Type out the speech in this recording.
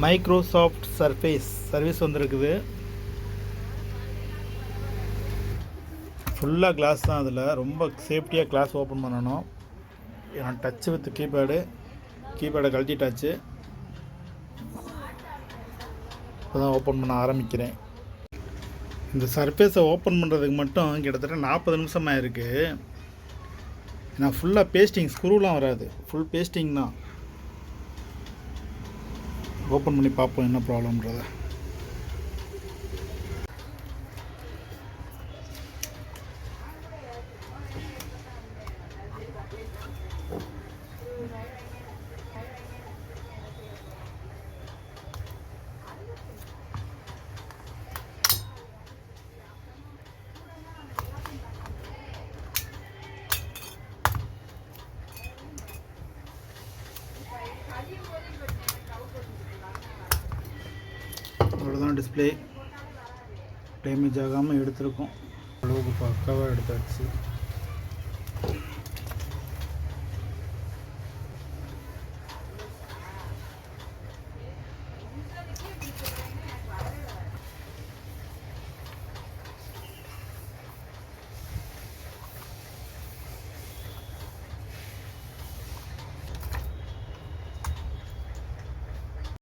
Microsoft surface service வந்திருக்குது. ஃபுல்லாக class தான். அதில் ரொம்ப சேஃப்டியாக கிளாஸ் ஓப்பன் பண்ணணும். ஏன்னா டச்சு வித் கீபேடை கழட்டிட்டாச்சு. இப்போ தான் ஓப்பன் பண்ண ஆரம்பிக்கிறேன். இந்த சர்ஃபேஸை ஓப்பன் பண்ணுறதுக்கு மட்டும் கிட்டத்தட்ட 40 நிமிஷமாக இருக்குது. ஏன்னா ஃபுல்லாக பேஸ்டிங், ஸ்க்ரூலாம் வராது, ஃபுல் பேஸ்டிங் தான். ஓப்பன் பண்ணி பார்ப்போம் என்ன ப்ராப்ளம்ன்றதை. அவ்வளோதான், டிஸ்பிளே டேமேஜ் ஆகாமல் எடுத்திருக்கோம். அளவுக்கு பக்காவாக எடுத்தாச்சு.